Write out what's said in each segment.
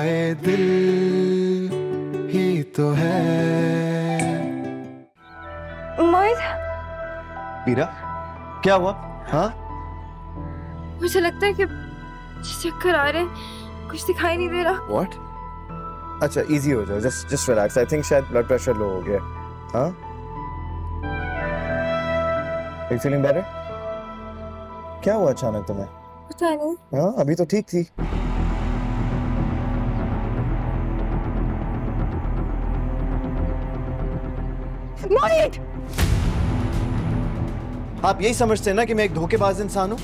हाय दिल ही तो है। मोहित, वीरा, क्या हुआ? हाँ, मुझे लगता है कि चक्कर आ रहे हैं, कुछ दिखाई नहीं दे रहा। व्हाट? अच्छा, इजी हो जाओ, जस्ट रिलैक्स। आई थिंक शायद ब्लड प्रेशर लो हो गया। हाँ, यू फीलिंग बेटर? क्या हुआ अचानक तुम्हें? पता नहीं। हाँ, अभी तो ठीक थी। मोहित! आप यही समझते हैं ना कि मैं एक धोखेबाज इंसान हूं?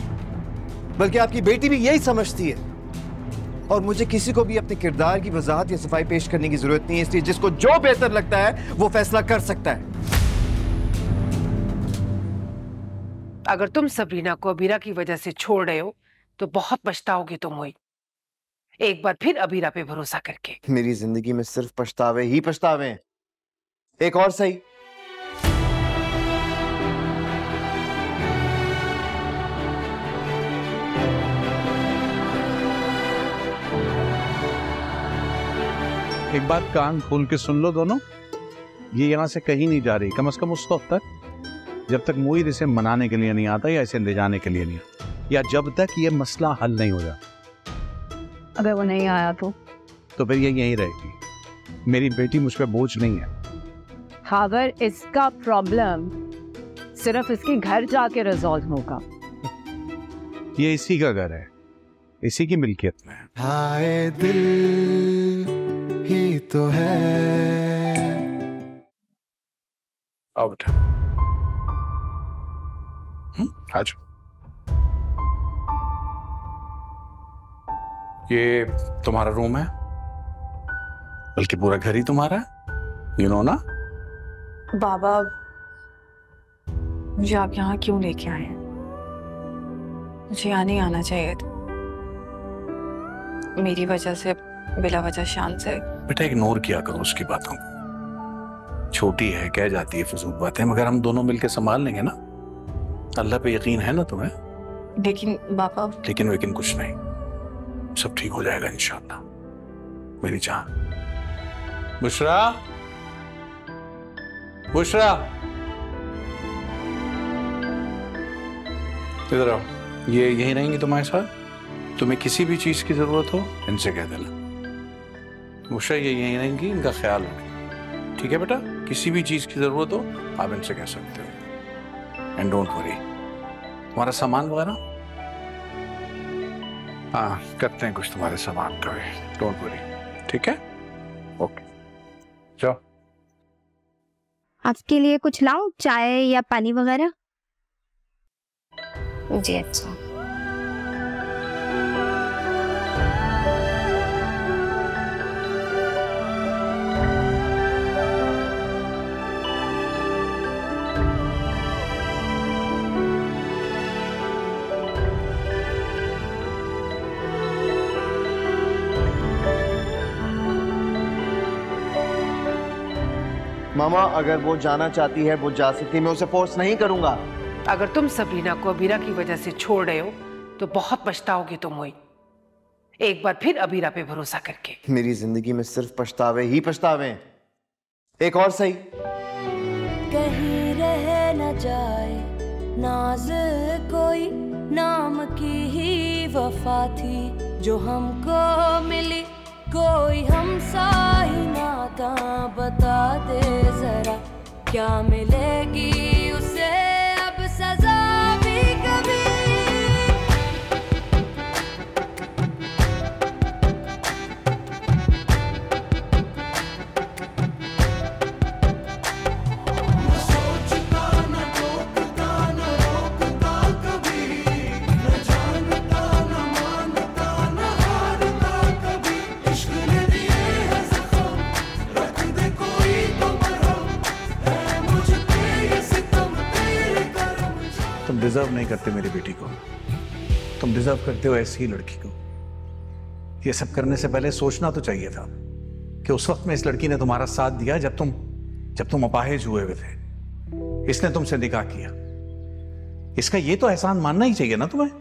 बल्कि आपकी बेटी भी यही समझती है। और मुझे किसी को भी अपने किरदार की वजाहत या सफाई पेश करने की जरूरत नहीं है, इसलिए जिसको जो बेहतर लगता है वो फैसला कर सकता है। अगर तुम सबरीना को अबीरा की वजह से छोड़ रहे हो तो बहुत पछताओगे तुम मोहित, एक बार फिर अबीरा पे भरोसा करके। मेरी जिंदगी में सिर्फ पछतावे ही पछतावे हैं। एक और सही। एक बात कान खोल के सुन लो दोनों, ये यहाँ से कहीं नहीं जा रही, कम से कम उस वक्त तक जब तक मोहित इसे मनाने के लिए नहीं आता या इसे ले जाने के लिए नहीं आता, या जब तक ये मसला हल नहीं हो जाता। अगर वो नहीं आया तो फिर ये यहीं रहेगी। मेरी बेटी मुझ पे बोझ नहीं है। अगर इसका प्रॉब्लम सिर्फ इसके घर जाके रिजॉल्व होगा। ये इसी का घर है, इसी की मिल्कियत में है। हाय दिल ही तो है। आओ बेटा, आज ये तुम्हारा रूम है, बल्कि पूरा घर ही तुम्हारा है, यू नो ना। बाबा, मुझे आप यहाँ क्यों लेके आए हैं? मुझे यहाँ नहीं आना चाहिए था। मेरी वजह से बिला वजह शान से। बेटा इग्नोर किया करो उसकी बातों को, छोटी है, कह जाती है फजूल बातें, मगर हम दोनों मिलकर संभाल लेंगे ना। अल्लाह पे यकीन है ना तुम्हें? लेकिन बाबा। लेकिन कुछ नहीं, सब ठीक हो जाएगा इंशाअल्लाह। मेरी जान। बुशरा, बुशरा, इधर आओ। ये यहीं रहेंगी तुम्हारे साथ। तुम्हें किसी भी चीज की जरूरत हो इनसे कह देना। बुशरा ये यहीं रहेंगी, इनका ख्याल रखें, ठीक है बेटा? किसी भी चीज की जरूरत हो आप इनसे कह सकते हो। एंड डोंट वरी, तुम्हारा सामान वगैरह, हाँ करते हैं कुछ तुम्हारे सामान का भी, डोंट वरी, ठीक है? ओके, जाओ। आपके लिए कुछ लाऊं, चाय या पानी वगैरह? जी अच्छा। मामा, अगर वो जाना चाहती है वो जा सकती है, मैं उसे फोर्स नहीं करूंगा। अगर तुम सबरीना को अबीरा की वजह से छोड़ रहे हो तो बहुत पछताओगे तुम मोहित, एक बार फिर अबीरा पे भरोसा करके। मेरी जिंदगी में सिर्फ पछतावे ही पछतावे हैं। एक और सही। कहीं रह न जाए नाज कोई, नाम की ही वफा थी जो हमको मिली, कोई हमसा ही नाता बता दे जरा, क्या मिलेगी उसे अब सजा भी कभी। डिजर्व नहीं करते मेरी बेटी को, तुम डिजर्व करते हो ऐसी ही लड़की को। ये सब करने से पहले सोचना तो चाहिए था कि उस वक्त में इस लड़की ने तुम्हारा साथ दिया जब तुम अपाहिज हुए हुए थे। इसने तुमसे निकाह किया, इसका ये तो एहसान मानना ही चाहिए ना तुम्हें।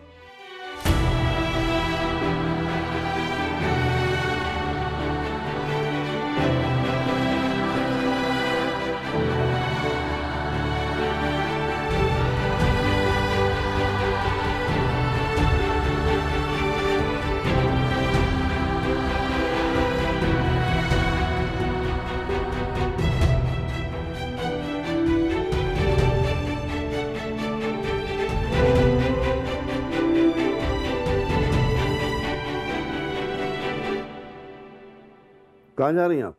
कहाँ जा रही हैं आप?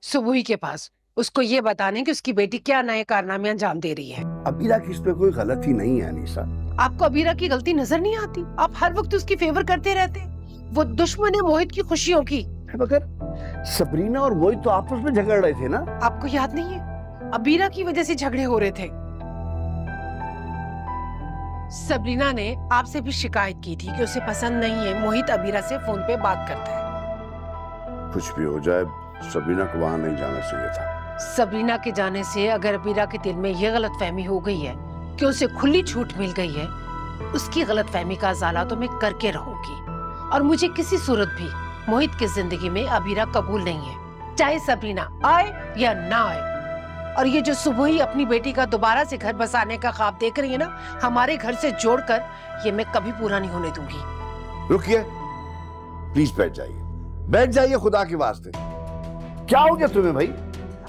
सुबुही के पास, उसको ये बताने कि उसकी बेटी क्या नए कारनामे अंजाम दे रही है। अबीरा की इसमें कोई गलती नहीं है अनीसा। आपको अबीरा की गलती नजर नहीं आती? आप हर वक्त उसकी फेवर करते रहते। वो दुश्मन है मोहित की खुशियों की। मगर सबरीना और मोहित तो आपस में झगड़ रहे थे ना? आपको याद नहीं है? अबीरा की वजह से झगड़े हो रहे थे। सबरीना ने आपसे भी शिकायत की थी कि उसे पसंद नहीं है मोहित अबीरा से फोन पे बात करता है। कुछ भी हो जाए, सबरीना को वहां नहीं जाना चाहिए था। सबरीना के जाने से अगर अबीरा के दिल में यह गलतफहमी हो गई है कि उसे खुली छूट मिल गई है, उसकी गलतफहमी का इजाला तो मैं करके रहूंगी। और मुझे किसी सूरत भी मोहित की जिंदगी में अबीरा कबूल नहीं है, चाहे सबरीना आए या ना आए। और ये जो सुबह ही अपनी बेटी का दोबारा से घर बसाने का ख्वाब देख रही है ना, हमारे घर से जोड़कर, ये मैं कभी पूरा नहीं होने दूंगी। रुकिए, प्लीज बैठ जाइए, बैठ जाइए खुदा के वास्ते। क्या हो गया तुम्हें भाई?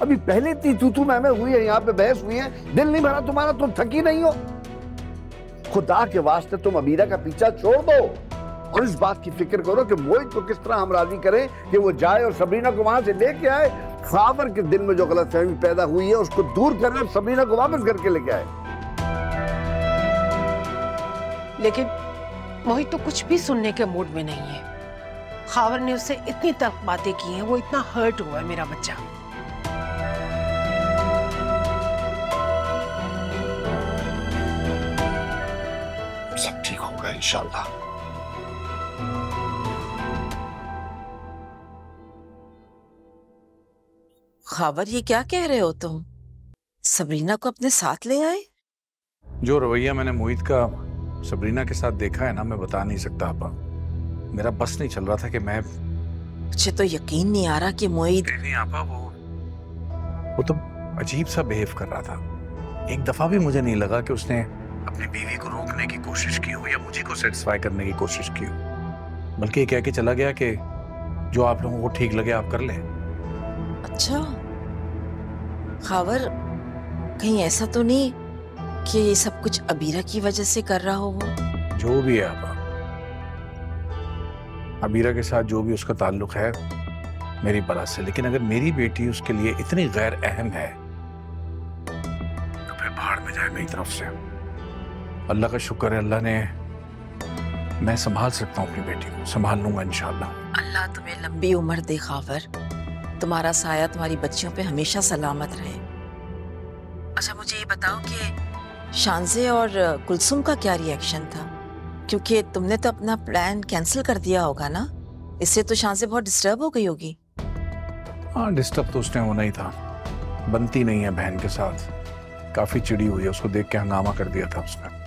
अभी पहले इतनी तू मैं हुई है, यहाँ पे बहस हुई है, दिल नहीं भरा तुम्हारा? तुम थकी नहीं हो? खुदा के वास्ते तुम अबीरा का पीछा छोड़ दो और इस बात की फिक्र करो कि मोहित को किस तरह हम राजी करें कि वो जाए और सबरीना को वहां से लेके आए। खावर के दिल में जो गलतफहमी पैदा हुई है उसको दूर करने, सबरीना को वापस घर के लेके आए। लेकिन मोहित तो कुछ भी सुनने के मूड में नहीं है। खावर ने उससे इतनी तल्ख बातें की हैं, वो इतना हर्ट हुआ है मेरा बच्चा। सब ठीक होगा इंशाल्लाह। खावर, ये क्या कह रहे हो तुम? सबरीना को अपने साथ ले आए? जो रवैया मैंने मोहित का सबरीना के साथ देखा है ना, मैं बता नहीं सकता आपा। मेरा बस नहीं चल रहा था कि मैं, मुझे तो यकीन नहीं आ रहा कि मोहित। नहीं आपा, वो तो अजीब सा बिहेव कर रहा था। एक दफा भी मुझे नहीं लगा कि उसने अपनी बीवी को रोकने की कोशिश की हो या मुझे को सेटिस्फाई करने की कोशिश की हो, बल्कि कह के चला गया कि जो आप लोगों को ठीक लगे आप कर लें। अच्छा खावर, कहीं ऐसा तो नहीं कि ये सब कुछ अबीरा की वजह से कर रहा हो वो? जो भी है आपा, अबीरा के साथ जो भी उसका ताल्लुक है मेरी बला से, लेकिन अगर मेरी बेटी उसके लिए इतनी गैर अहम है तो फिर बाहर में जाए मेरी तरफ से। अल्लाह का शुक्र है, अल्लाह ने, मैं संभाल सकता हूँ अपनी बेटी को, संभाल लूंगा इंशाल्लाह। अल्लाह तुम्हें लंबी उम्र दे खावर, तुम्हारा साया तुम्हारी बच्चियों पे हमेशा सलामत रहे। अच्छा मुझे ये बताओ कि शानजे और कुलसुम का क्या रिएक्शन था? क्योंकि तुमने तो अपना प्लान कैंसिल कर दिया होगा ना, इससे तो शानजे बहुत डिस्टर्ब हो गई होगी। हाँ, डिस्टर्ब तो उसने होना ही था, बनती नहीं है बहन के साथ, काफी चिड़ी हुई है, उसको देख के हंगामा कर दिया था उसने।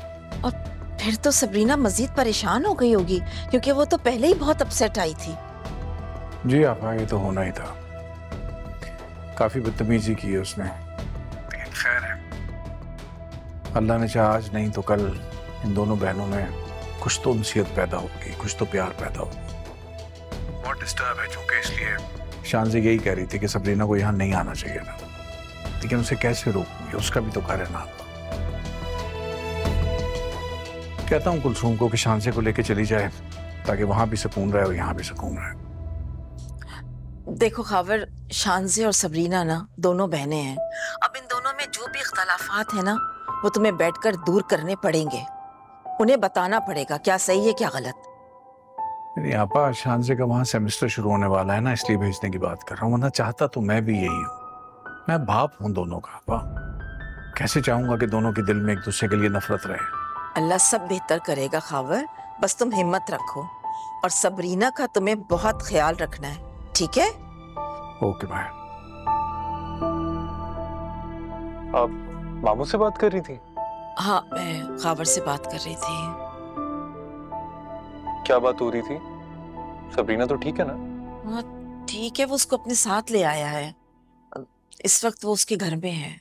और फिर तो सबरीना मजीद परेशान हो गई होगी, क्योंकि वो तो पहले ही बहुत अपसेट आई थी। जी आपा, ये तो होना ही था, काफी बदतमीजी की है उसने, लेकिन खैर है, अल्लाह ने चाहा आज नहीं तो कल इन दोनों बहनों में कुछ तो उनसियत पैदा होगी, कुछ तो प्यार पैदा होगा। बहुत डिस्टर्ब है चूंकि, इसलिए शानज़ी यही कह रही थी कि सबरीना को यहाँ नहीं आना चाहिए था, लेकिन उसे कैसे रोकूंगी, उसका भी तो घर है ना। कहता हूँ कुलसूम को कि शानज़ी को लेके चली जाए ताकि वहां भी सुकून रहे और यहाँ भी सुकून रहे। देखो खावर, शानज़ी और सबरीना ना दोनों बहनें हैं। अब इन दोनों में जो भी इख्तलाफात है ना, वो तुम्हें बैठकर दूर करने पड़ेंगे। उन्हें बताना पड़ेगा क्या सही है क्या गलत। नहीं आपा, शानज़ी का वहाँ सेमेस्टर शुरू होने वाला है ना, इसलिए भेजने की बात कर रहा हूँ, वरना चाहता तो मैं भी यही हूँ। मैं बाप हूँ दोनों का आपा, कैसे चाहूंगा कि दोनों के दिल में एक दूसरे के लिए नफरत रहे। अल्लाह सब बेहतर करेगा खावर, बस तुम हिम्मत रखो और सबरीना का तुम्हें बहुत ख्याल रखना है, ठीक है? ओके भाई। आप मामू से बात कर रही थी? हाँ, मैं खावर से बात कर रही थी। क्या बात हो रही थी? सबरीना तो ठीक है ना? हाँ ठीक है, वो उसको अपने साथ ले आया है, इस वक्त वो उसके घर में है।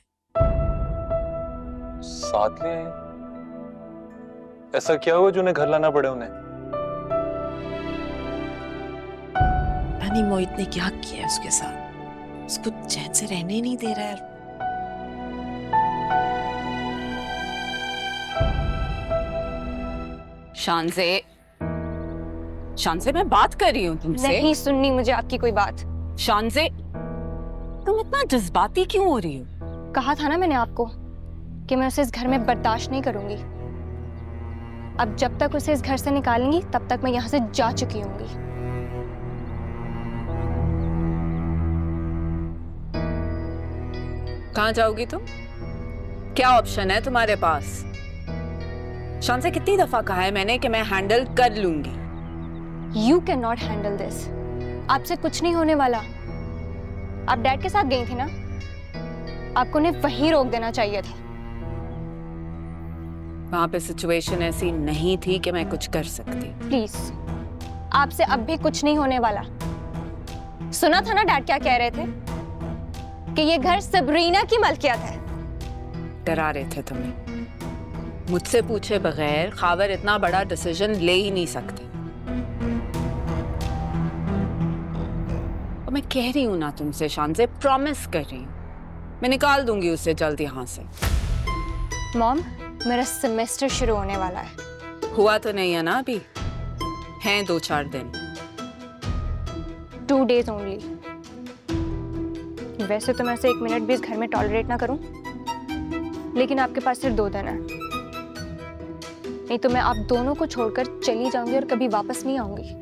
साथ ले आए? ऐसा क्या हुआ जो उन्हें घर लाना पड़े उन्हें? रानी मोहित ने क्या किया है उसके साथ, उसको चैन से रहने ही नहीं दे रहा है। शानज़े, शानज़े मैं बात कर रही हूँ तुमसे। नहीं सुननी मुझे आपकी कोई बात। शानज़े, तुम इतना जज्बाती क्यों हो रही हो? कहा था ना मैंने आपको कि मैं उसे इस घर में बर्दाश्त नहीं करूंगी। अब जब तक उसे इस घर से निकालेंगी तब तक मैं यहाँ से जा चुकी होंगी। कहाँ जाओगी तुम? क्या ऑप्शन है तुम्हारे पास? शानज़े, कितनी दफा कहा है मैंने कि मैं हैंडल कर लूंगी। You cannot handle this. आपसे कुछ नहीं होने वाला। आप डैड के साथ गई थी ना? आपको उन्हें वहीं रोक देना चाहिए था। वहां पे सिचुएशन ऐसी नहीं थी कि मैं कुछ कर सकती। प्लीज, आपसे अब भी कुछ नहीं होने वाला। सुना था ना डैड क्या कह रहे थे? कि ये घर सबरीना की मलकियत है। डरा रहे थे तुम्हें। मुझसे पूछे बगैर खावर इतना बड़ा डिसीजन ले ही नहीं सकते। और मैं कह रही हूं ना तुमसे शानज़े, प्रॉमिस कर रही हूं, मैं निकाल दूंगी उसे जल्द यहाँ से। मॉम, मेरा सेमेस्टर शुरू होने वाला है। हुआ तो नहीं है ना अभी? हैं 2-4 दिन। 2 days ओनली। वैसे तो मैं उसे 1 मिनट भी इस घर में टॉलरेट ना करूं, लेकिन आपके पास सिर्फ 2 दिन है। नहीं तो मैं आप दोनों को छोड़कर चली जाऊंगी और कभी वापस नहीं आऊंगी।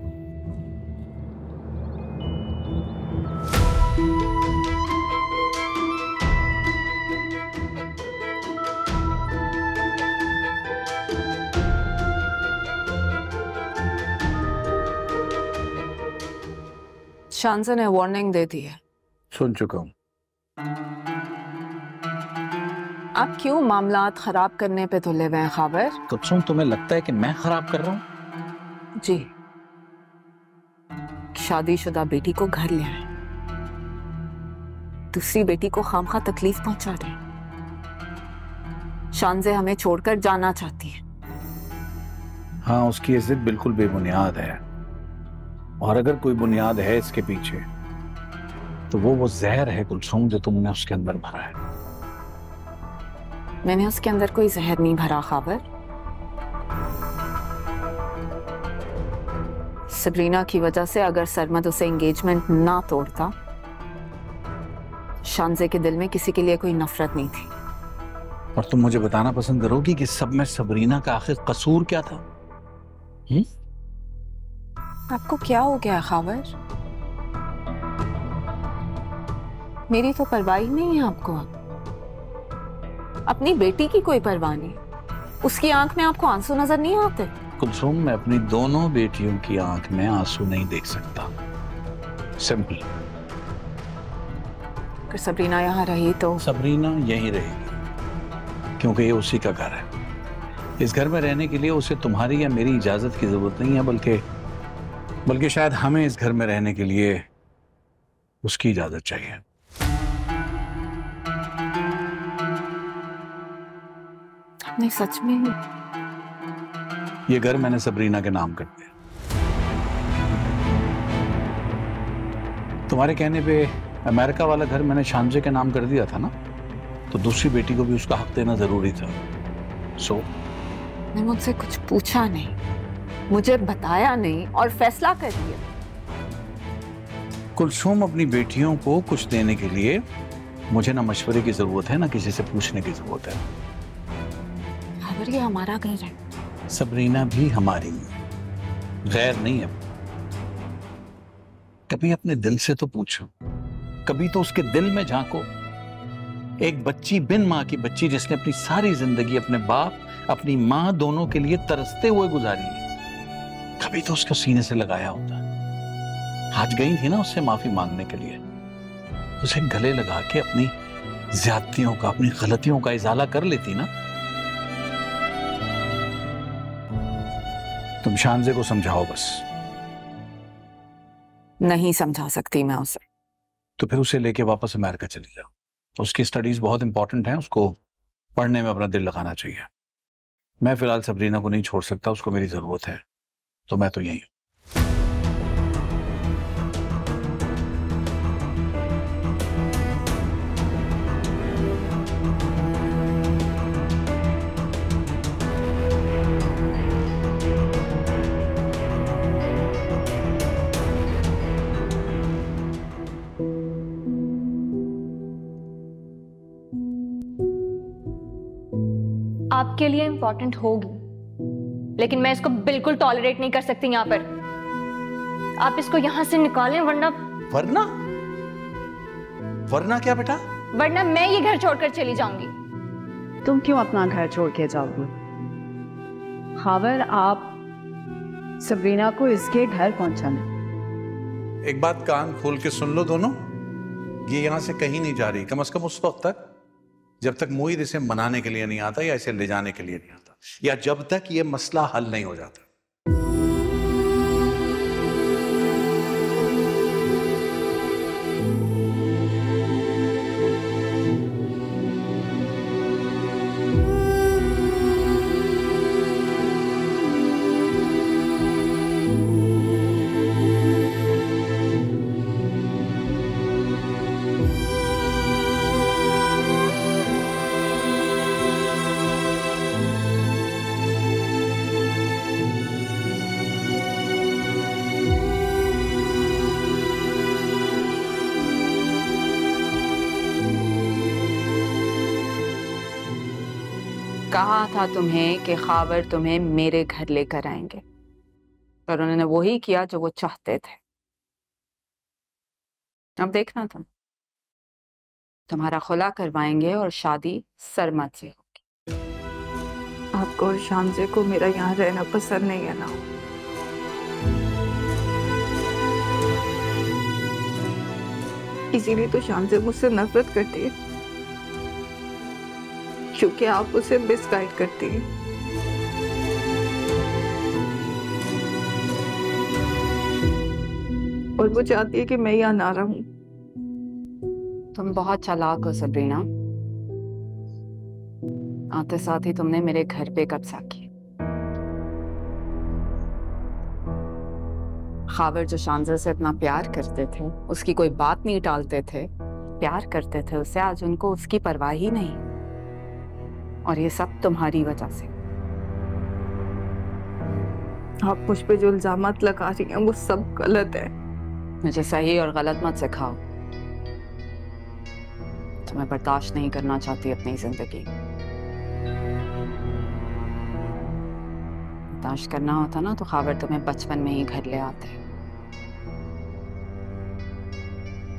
शानज़े ने वार्निंग दे दी है। सुन चुका हूं। आप क्यों मामलात खराब करने पे तुले हुए हैं खावर? कुलसुम, तुम्हें लगता है कि मैं खराब कर रहा हूं? जी, शादीशुदा बेटी को घर ले आए, दूसरी बेटी को खामखा तकलीफ पहुंचा रहे। शानज़े हमें छोड़कर जाना चाहती है। हाँ, उसकी ये जिद बिल्कुल बेबुनियाद है, और अगर कोई बुनियाद है इसके पीछे तो वो जहर है कुलसुम जो तुमने उसके अंदर भरा है। मैंने उसके अंदर कोई जहर नहीं भरा खावर। सबरीना की वजह से अगर सरमद उसे एंगेजमेंट ना तोड़ता, शानज़े के दिल में किसी के लिए कोई नफरत नहीं थी। और तुम मुझे बताना पसंद करोगी कि सब में सबरीना का आखिर कसूर क्या था? आपको क्या हो गया खावर? मेरी तो परवाह ही नहीं है आपको। अपनी बेटी की कोई परवाह नहीं? उसकी आंख में आपको आंसू नजर नहीं आते? कुलसुम, मैं अपनी दोनों बेटियों की आंख में आंसू नहीं देख सकता। सिंपल। अगर सबरीना यहाँ रही तो? सबरीना यहीं रहेगी, क्योंकि ये उसी का घर है। इस घर में रहने के लिए उसे तुम्हारी या मेरी इजाजत की जरूरत नहीं है, बल्कि शायद हमें इस घर में रहने के लिए उसकी इजाजत चाहिए। नहीं, सच में ये घर मैंने सबरीना के नाम कर दिया। तुम्हारे कहने पे अमेरिका वाला घर मैंने शानज़े के नाम कर दिया था ना, तो दूसरी बेटी को भी उसका हक देना जरूरी था। ने मुझसे कुछ पूछा नहीं, मुझे बताया नहीं और फैसला कर दिया। कुलसुम, अपनी बेटियों को कुछ देने के लिए मुझे ना मशवरे की जरूरत है, ना किसी से पूछने की जरूरत है। खबर ये हमारा घर है। सबरीना भी हमारी है, गैर नहीं है। कभी अपने दिल से तो पूछो, कभी तो उसके दिल में झांको। एक बच्ची, बिन माँ की बच्ची, जिसने अपनी सारी जिंदगी अपने बाप अपनी माँ दोनों के लिए तरसते हुए गुजारी है, कभी तो उसको सीने से लगाया होता। आज गई थी ना उससे माफी मांगने के लिए, उसे गले लगा के अपनी ज्यादतियों का, अपनी गलतियों का इजाला कर लेती ना। तुम शानज़े को समझाओ बस। नहीं समझा सकती मैं उसे। तो फिर उसे लेके वापस अमेरिका चली जाओ। उसकी स्टडीज बहुत इंपॉर्टेंट हैं, उसको पढ़ने में अपना दिल लगाना चाहिए। मैं फिलहाल सबरीना को नहीं छोड़ सकता, उसको मेरी जरूरत है, तो मैं तो यही हूं। आपके लिए इंपॉर्टेंट होगी, लेकिन मैं इसको बिल्कुल टॉलरेट नहीं कर सकती यहाँ पर। आप इसको यहाँ से निकालें, वरना वरना वरना क्या बेटा? वरना मैं ये घर छोड़कर चली जाऊंगी। तुम क्यों अपना घर छोड़ के जाओगे? खावर, आप सबरीना को इसके घर पहुंचाना। एक बात कान खोल के सुन लो दोनों, ये यहां से कहीं नहीं जा रही, कम से कम उस वक्त तक जब तक मोहित इसे मनाने के लिए नहीं आता या इसे ले जाने के लिए नहीं आता, या जब तक ये मसला हल नहीं हो जाता। कहा था तुम्हें कि खावर तुम्हें मेरे घर लेकर आएंगे, पर उन्होंने वही किया जो वो चाहते थे। अब देखना तुम्हारा खुला करवाएंगे और शादी सरमत से होगी। आपको और शामजे को मेरा यहाँ रहना पसंद नहीं है ना? इसीलिए तो शामजे मुझसे नफरत करती है, क्योंकि आप उसे मिसगाइड करती हैं। और वो चाहती है कि मैं यहाँ ना रहूं। तुम बहुत चालाक हो सबरीना, आते साथ ही तुमने मेरे घर पे कब्जा किया। खावर जो शानज़र से इतना प्यार करते थे, उसकी कोई बात नहीं टालते थे, प्यार करते थे उससे, आज उनको उसकी परवाह ही नहीं। और ये सब तुम्हारी वजह से। आप मुझ पे जो इल्जामात लगा रही हैं वो सब गलत है। मुझे सही और गलत मत सिखाओ। तुम्हें बर्दाश्त नहीं करना चाहती अपनी जिंदगी। बर्दाश्त करना होता ना तो खावर तुम्हें बचपन में ही घर ले आते।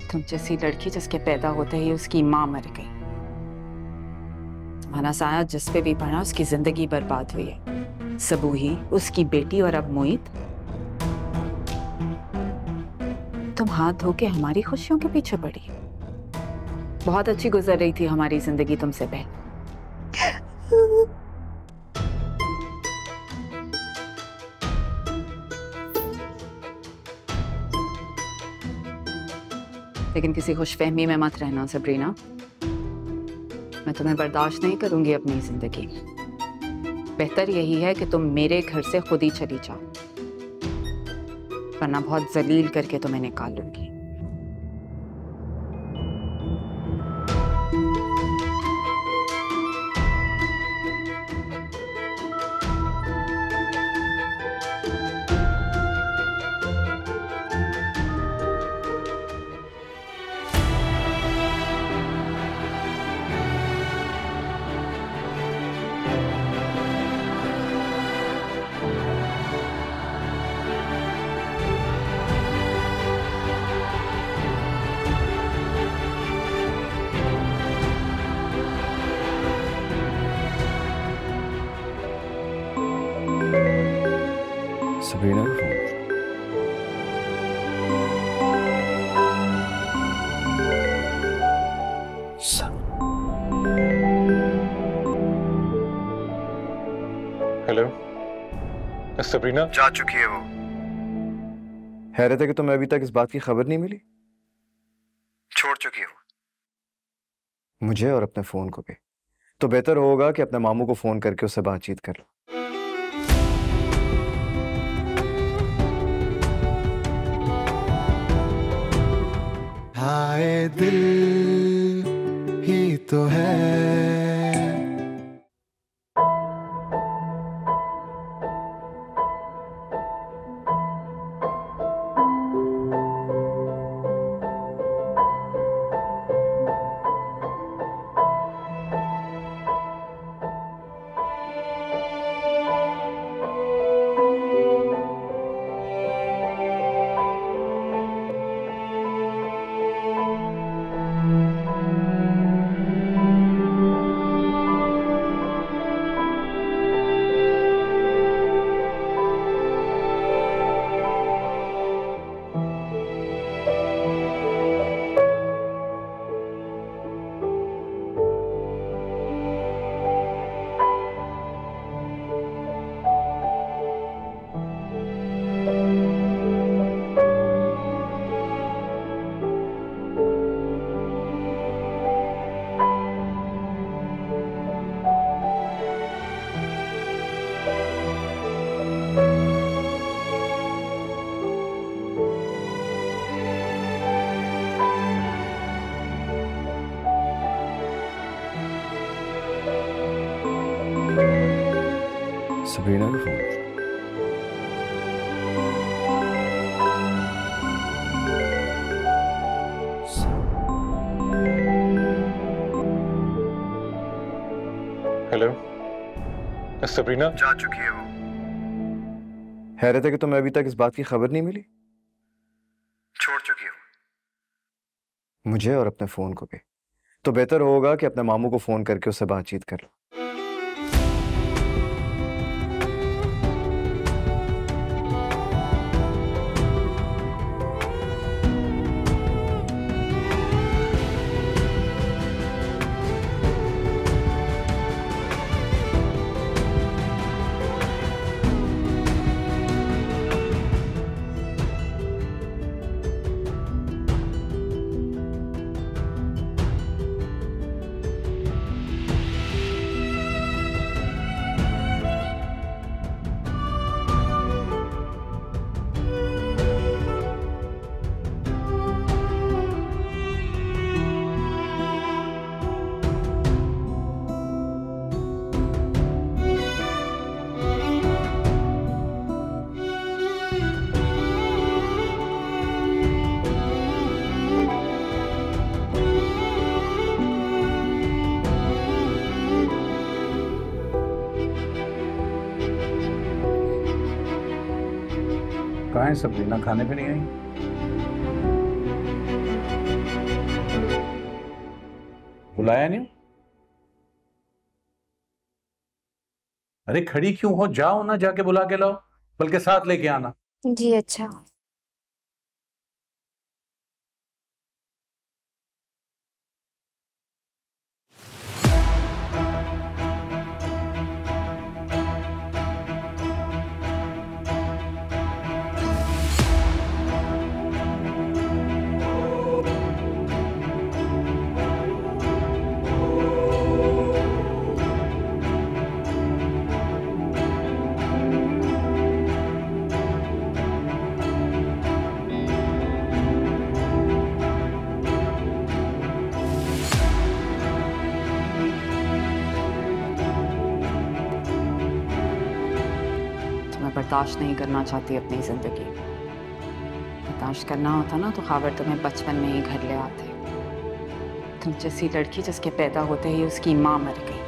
तुम जैसी लड़की जिसके पैदा होते ही उसकी माँ मर गई। तुम्हारा साया जिस पे भी पड़ा उसकी जिंदगी बर्बाद हुई है। सबूही, उसकी बेटी और अब मोहित। तुम हाथ धो के हमारी खुशियों के पीछे पड़ी। बहुत अच्छी गुजर रही थी हमारी जिंदगी तुमसे पहले। लेकिन किसी खुशफहमी में मत रहना सबरीना। मैं तुम्हें बर्दाश्त नहीं करूंगी अपनी जिंदगी में। बेहतर यही है कि तुम मेरे घर से खुद ही चली जाओ, वरना बहुत जलील करके तुम्हें निकाल लूंगी। सबरीना का फोन। हेलो, सबरीना जा चुकी है वो। हैरत है कि तुम्हें अभी तक इस बात की खबर नहीं मिली। छोड़ चुकी हो मुझे और अपने फोन को भी। तो बेहतर होगा कि अपने मामू को फोन करके उससे बातचीत कर लो। हाय दिल ही तो है। सबरीना का फोन। हेलो, सबरीना जा चुकी है वो। हैरत है कि तुम्हें अभी तक इस बात की खबर नहीं मिली। छोड़ चुकी हो मुझे और अपने फोन को भी। तो बेहतर होगा कि अपने मामू को फोन करके उससे बातचीत कर लो। कहाँ है सबरीना? खाने पे नहीं आई? बुलाया नहीं? अरे खड़ी क्यों हो? जाओ ना, जाके बुला के लाओ, बल्कि साथ लेके आना। जी अच्छा। बर्दाश्त नहीं करना चाहती अपनी जिंदगी। बर्दाश्त करना होता ना तो खावर तुम्हें बचपन में ही घर ले आते। तुम जैसी लड़की जिसके पैदा होते ही उसकी माँ मर गई।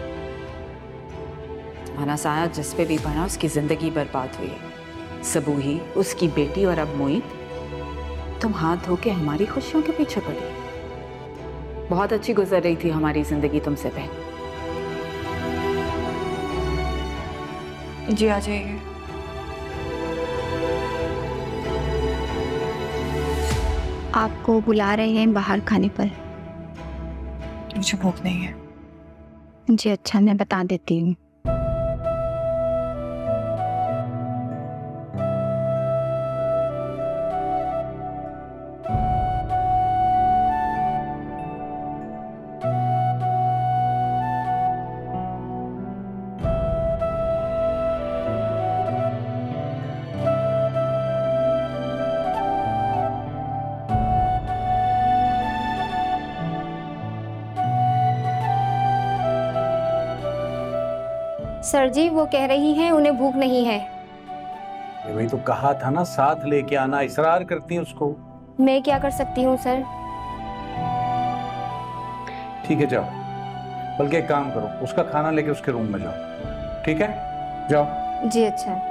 तुम्हारा साया जिस पे भी पड़ा उसकी जिंदगी बर्बाद हुई। सबू ही उसकी बेटी और अब मोहित। तुम हाथ धो के हमारी खुशियों के पीछे पड़ी। बहुत अच्छी गुजर रही थी हमारी जिंदगी तुमसे पहले। जी आ जाइए। आपको बुला रहे हैं बाहर खाने पर। मुझे भूख नहीं है। जी अच्छा, मैं बता देती हूँ। सर जी वो कह रही हैं उन्हें भूख नहीं है। ये भाई तो कहा था ना साथ लेके आना, इसरार करती है उसको। मैं क्या कर सकती हूँ सर? ठीक है जाओ, बल्कि एक काम करो, उसका खाना लेके उसके रूम में जाओ। ठीक है जाओ। जी अच्छा।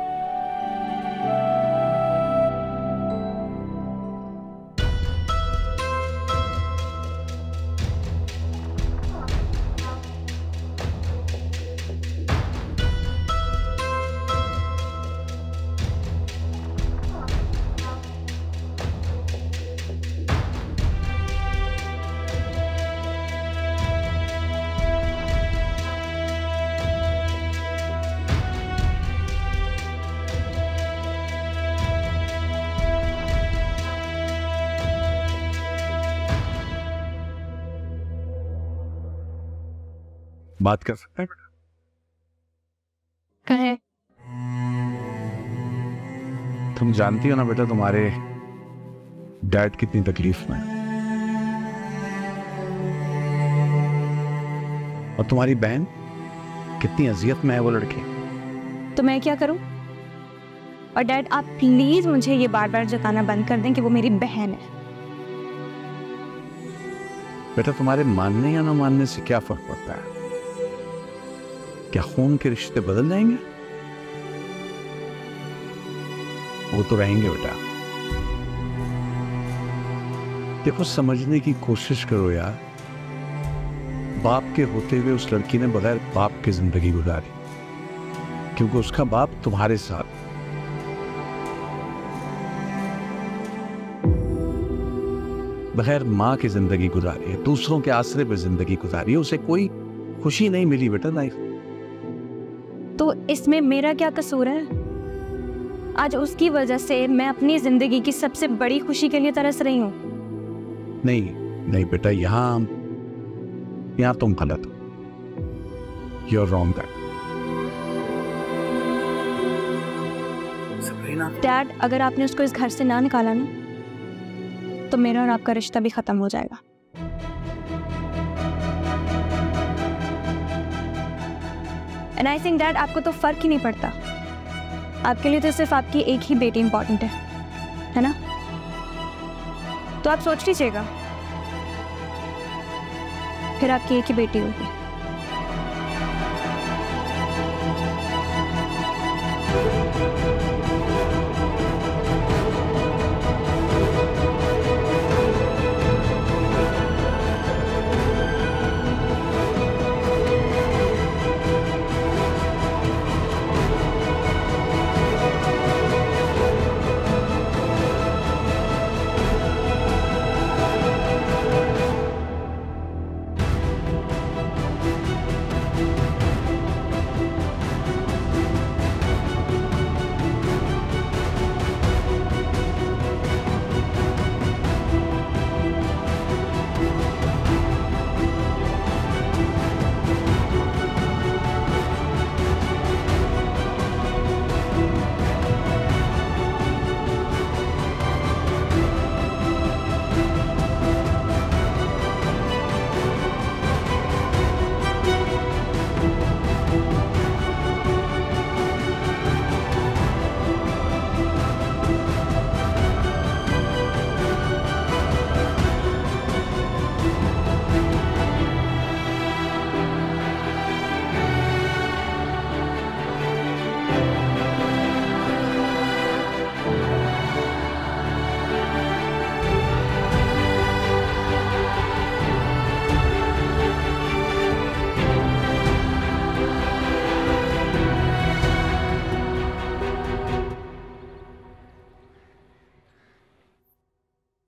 बात कर सकते हैं बेटा? कहे? तुम जानती हो ना बेटा तुम्हारे डैड कितनी तकलीफ में, और तुम्हारी बहन कितनी अजियत में है वो लड़की। तो मैं क्या करूं? और डैड, आप प्लीज मुझे ये बार बार जताना बंद कर दें कि वो मेरी बहन है। बेटा, तुम्हारे मानने या ना मानने से क्या फर्क पड़ता है? क्या खून के रिश्ते बदल जाएंगे? वो तो रहेंगे बेटा। देखो, समझने की कोशिश करो यार। बाप के होते हुए उस लड़की ने बगैर बाप की जिंदगी गुजारी, क्योंकि उसका बाप तुम्हारे साथ। बगैर माँ की जिंदगी गुजारी है, दूसरों के आसरे पे जिंदगी गुजारी है, उसे कोई खुशी नहीं मिली बेटा लाइफ। तो इसमें मेरा क्या कसूर है? आज उसकी वजह से मैं अपनी जिंदगी की सबसे बड़ी खुशी के लिए तरस रही हूँ। नहीं नहीं बेटा, यहाँ तुम गलत हो। You're wrong there. डैड, अगर आपने उसको इस घर से ना निकाला ना, तो मेरा और आपका रिश्ता भी खत्म हो जाएगा। एंड आई थिंक डैड, आपको तो फर्क ही नहीं पड़ता। आपके लिए तो सिर्फ आपकी एक ही बेटी इंपॉर्टेंट है ना? तो आप सोच लीजिएगा, फिर आपकी एक ही बेटी होगी।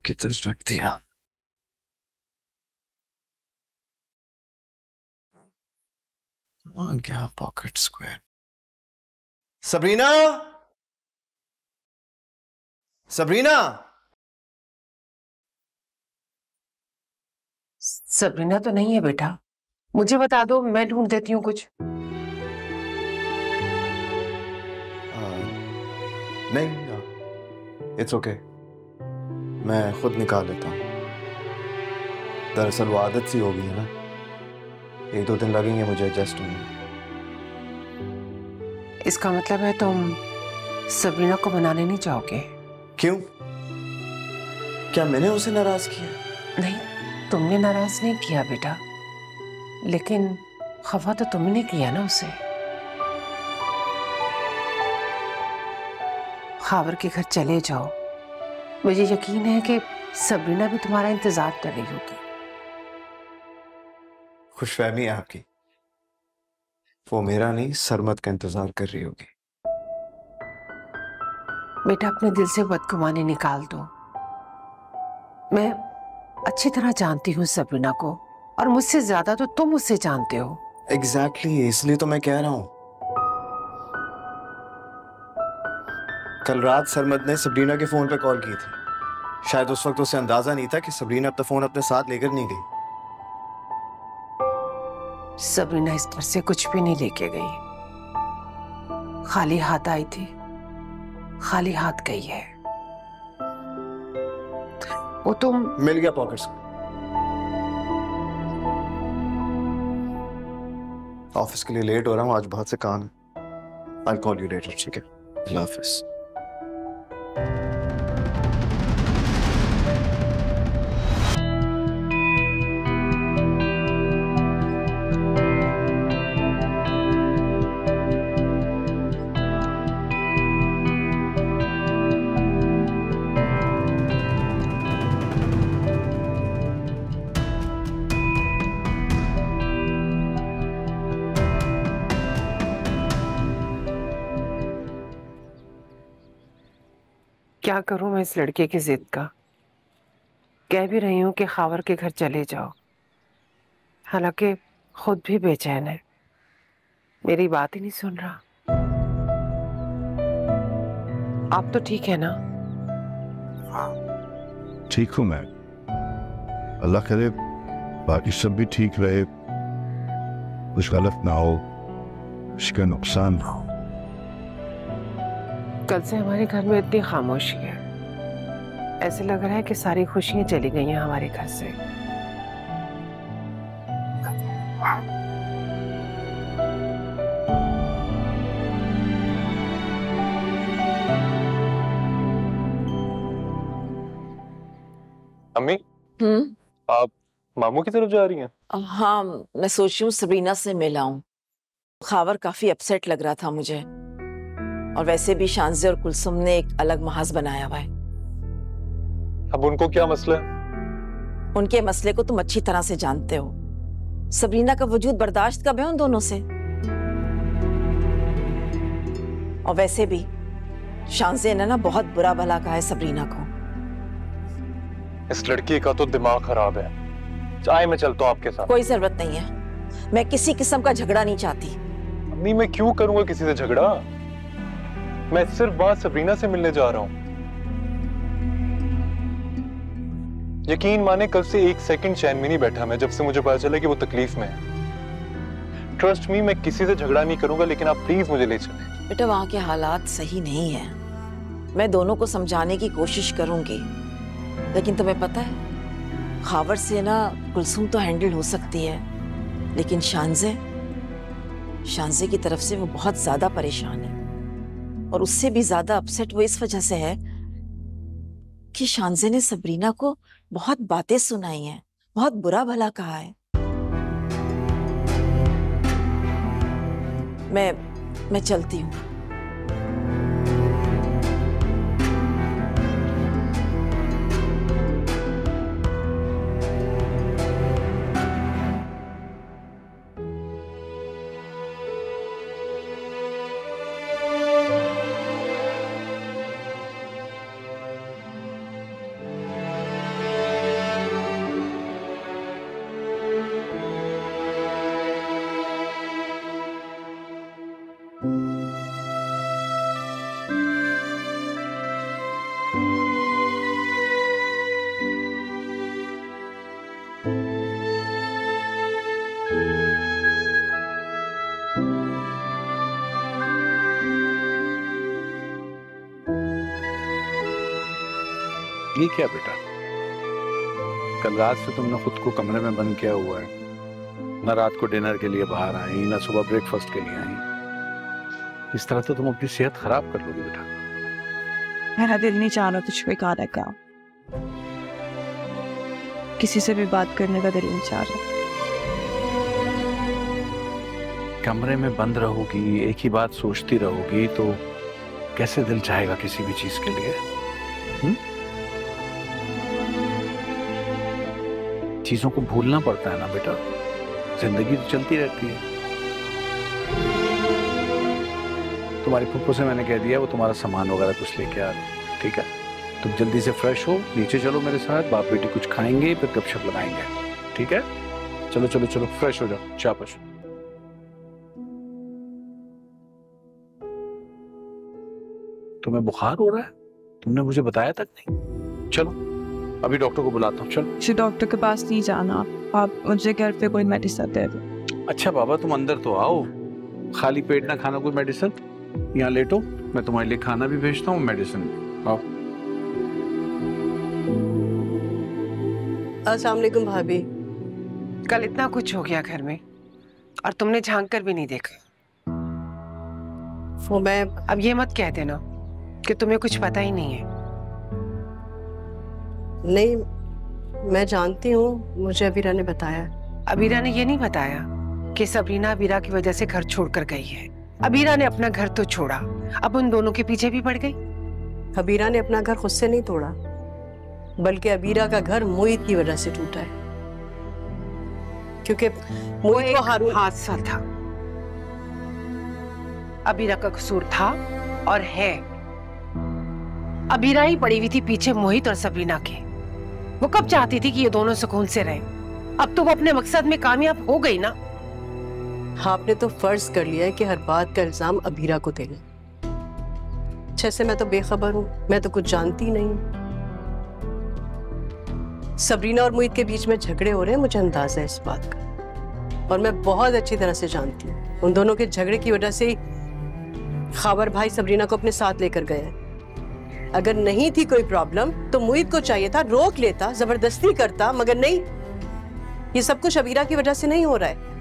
किधर रख दिया? क्या pocket square? Sabrina, Sabrina, Sabrina तो नहीं है बेटा, मुझे बता दो, मैं ढूंढ देती हूँ कुछ। नहीं, इट्स ओके, मैं खुद निकाल लेता हूँ। दरअसल वो आदत सी हो गई है ना, 1-2 दिन लगेंगे मुझे एडजस्ट होने। इसका मतलब है तुम सबरीना को मनाने नहीं चाहोगे? क्यों? क्या मैंने उसे नाराज किया? नहीं, तुमने नाराज नहीं किया बेटा, लेकिन खफा तो तुमने किया ना उसे। खावर के घर चले जाओ, मुझे यकीन है कि सबरीना भी तुम्हारा इंतजार कर रही होगी। खुशफहमी है आपकी, वो मेरा नहीं सरमद का इंतजार कर रही होगी। बेटा, अपने दिल से बदगुमानी निकाल दो। मैं अच्छी तरह जानती हूँ सबरीना को, और मुझसे ज्यादा तो तुम उससे जानते हो। एग्जैक्टली, इसलिए तो मैं कह रहा हूँ। कल रात सरमद ने सबरीना के फोन पे कॉल की थी। शायद उस वक्त उसे अंदाजा नहीं था कि सबरीना अपना फोन अपने साथ लेकर नहीं गई। सबरीना इस घर से कुछ भी नहीं लेके गई, खाली हाथ आई थी, खाली हाथ गई है। वो तुम मिल गया पॉकेट्स। ऑफिस के लिए लेट हो रहा हूँ, आज बहुत से काम है। I'll call you later, ठीक है? अल्लाह हाफिज़। क्या करूं मैं इस लड़के की जिद का। कह भी रही हूं कि खावर के घर चले जाओ, हालांकि खुद भी बेचैन है, मेरी बात ही नहीं सुन रहा। आप तो ठीक है ना? ठीक हूं मैं, अल्लाह करे बाकी सब भी ठीक रहे, कुछ गलत ना हो, उसका नुकसान ना हो। कल से हमारे घर में इतनी खामोशी है, ऐसे लग रहा है कि सारी खुशियां चली गई हैं हमारे घर से। अम्मी, आप मामू की तरफ जा रही हैं? हाँ, मैं सोच रही हूँ सबरीना से मिलाऊं। खावर काफी अपसेट लग रहा था मुझे, और वैसे भी शांजे और कुलसुम ने एक अलग महाज बनाया हुआ है। अब उनको क्या मसला है? उनके मसले को तुम अच्छी तरह से जानते हो। सबरीना का वजूद बर्दाश्त कब है उन दोनों से? और वैसे भी शांजे ने ना बहुत बुरा भला कहा है सबरीना को। इस लड़की का तो दिमाग खराब है। चाहे मैं चलता हूँ आपके साथ। कोई जरूरत नहीं है, मैं किसी किस्म का झगड़ा नहीं चाहती। अम्मी, मैं क्यों करूंगा किसी से झगड़ा? मैं सिर्फ बात सबरीना से मिलने जा रहा हूं। यकीन माने कल से एक सेकंड चैन में नहीं बैठा मैं, जब से मुझे पता चला कि वो तकलीफ में है। ट्रस्ट मी, मैं किसी से झगड़ा नहीं करूंगा, लेकिन आप प्लीज मुझे ले चलें। बेटा, वहां के हालात सही नहीं है। मैं दोनों को समझाने की कोशिश करूंगी, लेकिन तुम्हें पता है खावर से ना कुलसुम तो हैंडल हो सकती है, लेकिन शांजे की तरफ से वो बहुत ज्यादा परेशान है, और उससे भी ज्यादा अपसेट वो इस वजह से है कि शांजे ने सबरीना को बहुत बातें सुनाई हैं, बहुत बुरा भला कहा है। मैं चलती हूँ। ये क्या बेटा, कल रात से तुमने खुद को कमरे में बंद किया हुआ है, ना रात को डिनर के लिए बाहर आई, ना सुबह ब्रेकफास्ट के लिए आई। इस तरह तो तुम अपनी सेहत खराब कर लोगे बेटा। मेरा दिल नहीं चाह रहा तुझको खाने का, किसी से भी बात करने का दिल नहीं चाह रहा। कमरे में बंद रहोगी, एक ही बात सोचती रहोगी, तो कैसे दिल चाहेगा किसी भी चीज के लिए? चीजों को भूलना पड़ता है ना बेटा, जिंदगी तो चलती रहती है। तुम्हारी फुप्पो से मैंने कह दिया वो तुम्हारा सामान वगैरह कुछ लेके आ रही, ठीक है? तुम जल्दी से फ्रेश हो, नीचे चलो मेरे साथ, बाप बेटी कुछ खाएंगे, फिर गपशप लगाएंगे, ठीक है? चलो चलो चलो, फ्रेश हो जाओ, शाबाश। तुम्हें बुखार हो रहा है? तुमने मुझे बताया तक नहीं। चलो अभी डॉक्टर को बुलाता हूँ। चलो। मुझे डॉक्टर के पास नहीं जाना, आप मुझे घर पे कोई मेडिसिन दे दो। अच्छा बाबा, तुम अंदर तो आओ, खाली पेट ना खाना कोई मेडिसिन। यहाँ लेटो, मैं तुम्हारे लिए खाना भी भेजता हूँ, मेडिसिन। आओ। अस्सलाम वालेकुम भाभी। कल इतना कुछ हो गया घर में और तुमने झांक कर भी नहीं देखा। वो मैं अब ये मत कह देना कि तुम्हें कुछ पता ही नहीं है। नहीं, मैं जानती हूँ, मुझे अबीरा ने बताया। अबीरा ने ये नहीं बताया कि सबरीना अबीरा की वजह से घर छोड़कर गई है। अबीरा ने अपना घर तो छोड़ा, अब उन दोनों के पीछे भी पड़ गई। अबीरा ने अपना घर खुद से नहीं तोड़ा, बल्कि अबीरा का घर मोहित की वजह से टूटा है, क्योंकि मोहित को हारून हादसा था। अबीरा का कसूर था और है। अबीरा ही पड़ी हुई थी पीछे मोहित और सबरीना के। वो कब चाहती थी कि ये दोनों सुकून से रहें। अब तो वो अपने मकसद में कामयाब हो गई ना। आपने तो फर्ज कर लिया है कि हर बात का इल्जाम अबीरा को देना। जैसे मैं तो बेखबर हूं, मैं तो कुछ जानती नहीं। सबरीना और मोहित के बीच में झगड़े हो रहे हैं, मुझे अंदाजा है इस बात का, और मैं बहुत अच्छी तरह से जानती हूँ। उन दोनों के झगड़े की वजह से खावर भाई सबरीना को अपने साथ लेकर गए हैं। अगर नहीं थी कोई प्रॉब्लम तो मोहित को चाहिए था रोक लेता, जबरदस्ती करता, मगर नहीं। ये सब कुछ अबीरा की वजह से नहीं हो रहा है।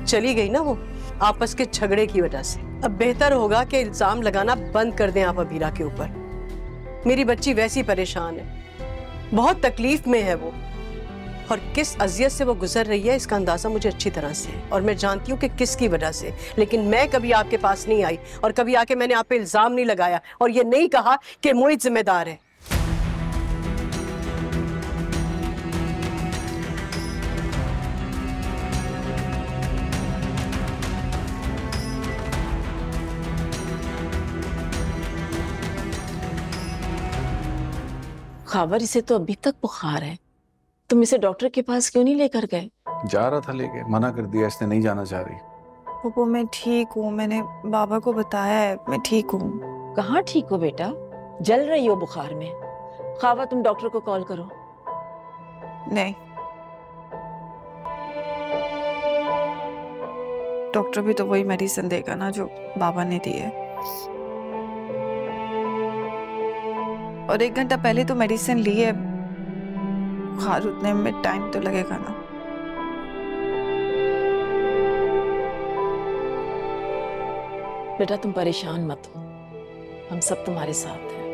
चली गई ना वो आपस के झगड़े की वजह से। अब बेहतर होगा कि इल्जाम लगाना बंद कर दें आप अबीरा के ऊपर। मेरी बच्ची वैसी परेशान है, बहुत तकलीफ में है वो, और किस अजियत से वो गुजर रही है इसका अंदाजा मुझे अच्छी तरह से है, और मैं जानती हूँ कि किसकी वजह से। लेकिन मैं कभी आपके पास नहीं आई और कभी आके मैंने आप पे इल्जाम नहीं लगाया और ये नहीं कहा कि मोहित जिम्मेदार है। खावर, इसे तो अभी तक बुखार है, तुम इसे डॉक्टर के पास क्यों नहीं लेकर गए? जा रहा था लेके, मना कर दिया, इसने नहीं जाना चाह रही। वो मैं ठीक हूँ, मैंने बाबा को बताया है, मैं ठीक हूँ। कहाँ ठीक हो बेटा, जल रही हो बुखार में। खावर, तुम डॉक्टर को कॉल करो। नहीं, डॉक्टर भी तो वही मेडिसिन देगा ना जो बाबा ने दी है, और 1 घंटा पहले तो मेडिसिन ली है। बुखार उतने में टाइम तो लगेगा ना। बेटा तुम परेशान मत हो, हम सब तुम्हारे साथ हैं।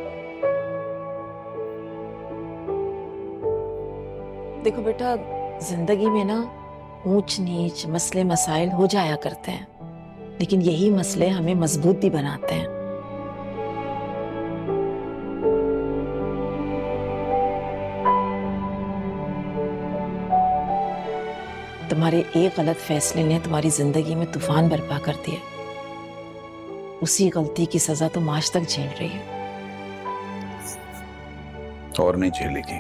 देखो बेटा, जिंदगी में ना ऊंच नीच मसले मसाइल हो जाया करते हैं, लेकिन यही मसले हमें मजबूत भी बनाते हैं। तुम्हारे एक गलत फैसले ने तुम्हारी जिंदगी में तूफान बर्पा कर दिया। उसी गलती की सजा तुम आज तक झेल रही हो। और नहीं झेलेगी।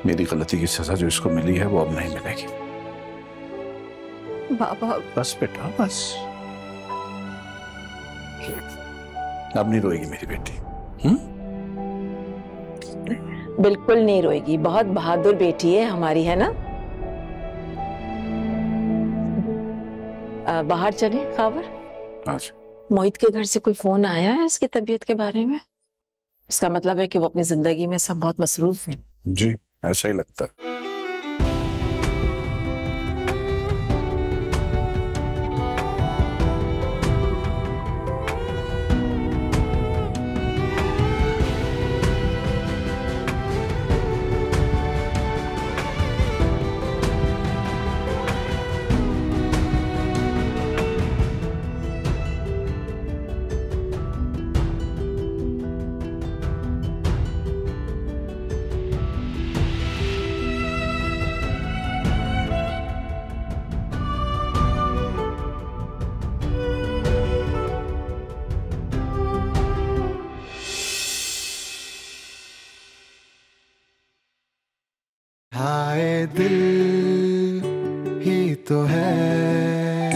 मेरी गलती की सजा जो इसको मिली है वो अब नहीं मिलेगी। बाबा बस बेटा बस, अब नहीं रोएगी मेरी बेटी। बिल्कुल नहीं रोएगी, बहुत बहादुर बेटी है हमारी, है ना? बाहर चले खावर? मोहित के घर से कोई फोन आया है इसकी तबीयत के बारे में? इसका मतलब है कि वो अपनी जिंदगी में सब बहुत मसरूफ है। जी ऐसा ही लगता है। हाय दिल ही तो है